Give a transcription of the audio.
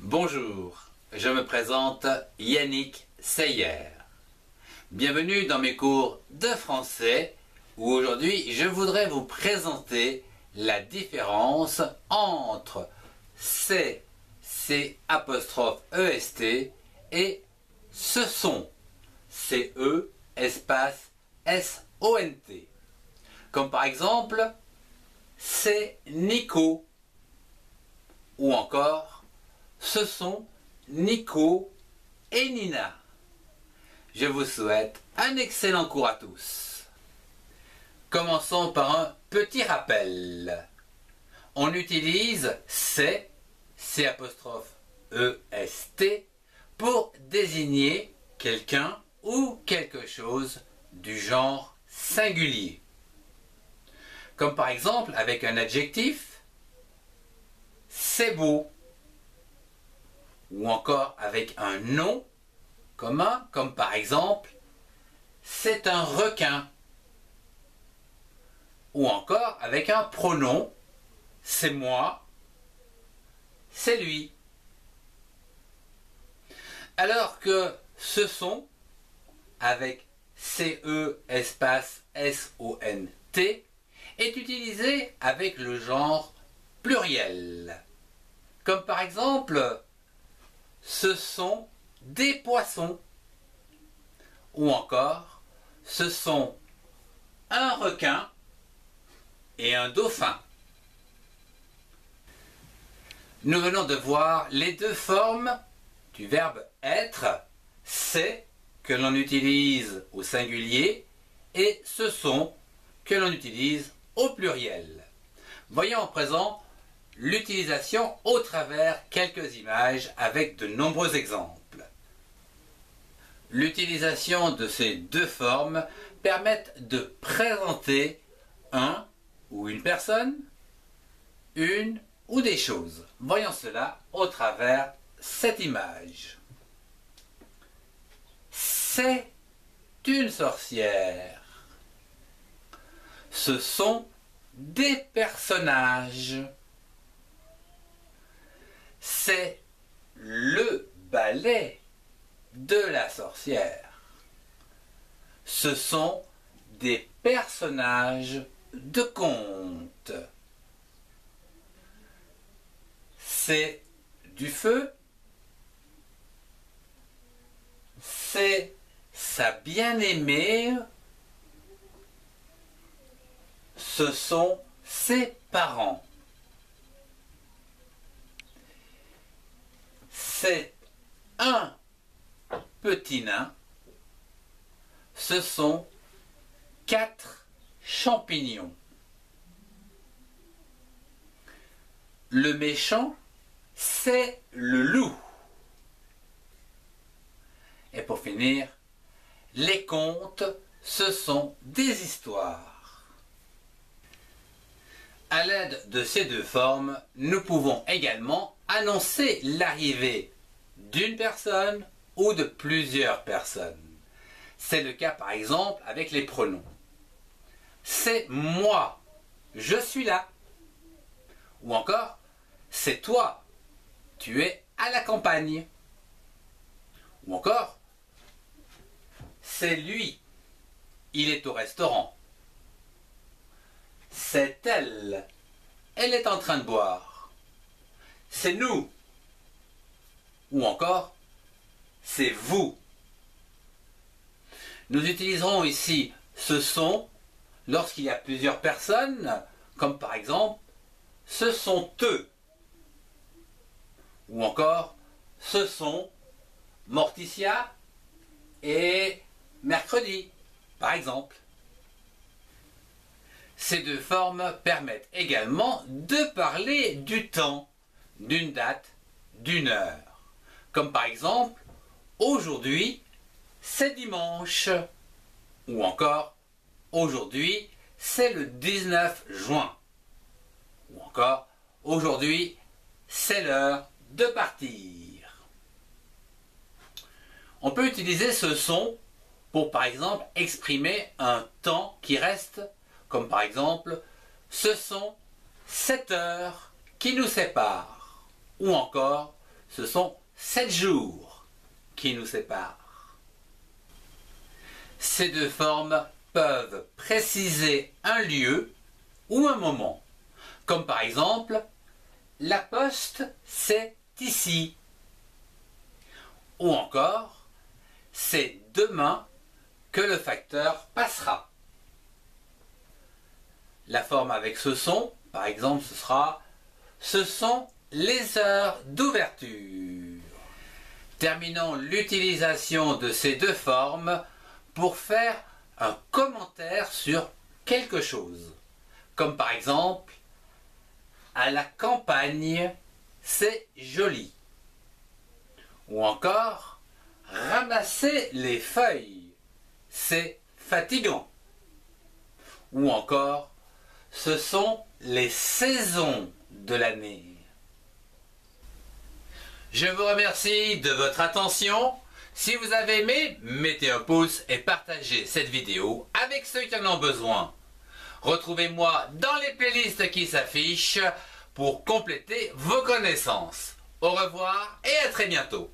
Bonjour, je me présente Yannick Seyer. Bienvenue dans mes cours de français où aujourd'hui je voudrais vous présenter la différence entre c'est, C''EST et ce sont, CE espace SONT. Comme par exemple, c'est Nico ou encore ce sont Nico et Nina. Je vous souhaite un excellent cours à tous. Commençons par un petit rappel. On utilise c'est, C''EST, pour désigner quelqu'un ou quelque chose du genre singulier. Comme par exemple avec un adjectif, c'est beau. Ou encore avec un nom commun, comme par exemple, c'est un requin. Ou encore avec un pronom, c'est moi, c'est lui. Alors que ce sont, avec CE espace SONT, est utilisé avec le genre pluriel. Comme par exemple, ce sont des poissons. Ou encore, ce sont un requin et un dauphin. Nous venons de voir les deux formes du verbe être, c'est que l'on utilise au singulier et ce sont que l'on utilise au pluriel. Voyons à présent l'utilisation au travers quelques images avec de nombreux exemples. L'utilisation de ces deux formes permettent de présenter un ou une personne, une ou des choses. Voyons cela au travers cette image. C'est une sorcière. Ce sont des personnages. C'est le ballet de la sorcière. Ce sont des personnages de contes. C'est du feu. C'est sa bien-aimée. Ce sont ses parents. C'est un petit nain. Ce sont 4 champignons. Le méchant, c'est le loup. Et pour finir, les contes, ce sont des histoires. À l'aide de ces deux formes, nous pouvons également annoncer l'arrivée d'une personne ou de plusieurs personnes. C'est le cas par exemple avec les pronoms. C'est moi, je suis là. Ou encore, c'est toi, tu es à la campagne. Ou encore, c'est lui, il est au restaurant. C'est elle, elle est en train de boire. C'est nous. Ou encore, c'est vous. Nous utiliserons ici ce sont lorsqu'il y a plusieurs personnes, comme par exemple, ce sont eux. Ou encore, ce sont Morticia et mercredi, par exemple. Ces deux formes permettent également de parler du temps, d'une date, d'une heure. Comme par exemple, aujourd'hui, c'est dimanche. Ou encore, aujourd'hui, c'est le 19 juin. Ou encore, aujourd'hui, c'est l'heure de partir. On peut utiliser ce son pour, par exemple, exprimer un temps qui reste, comme par exemple, ce sont 7 heures qui nous séparent. Ou encore, ce sont 7 jours qui nous séparent. Ces deux formes peuvent préciser un lieu ou un moment, comme par exemple « la poste c'est ici » ou encore « c'est demain que le facteur passera ». La forme avec ce son, par exemple, ce sera « ce sont les heures d'ouverture ». Terminons l'utilisation de ces deux formes pour faire un commentaire sur quelque chose. Comme par exemple, à la campagne, c'est joli. Ou encore, ramasser les feuilles, c'est fatigant. Ou encore, ce sont les saisons de l'année. Je vous remercie de votre attention. Si vous avez aimé, mettez un pouce et partagez cette vidéo avec ceux qui en ont besoin. Retrouvez-moi dans les playlists qui s'affichent pour compléter vos connaissances. Au revoir et à très bientôt.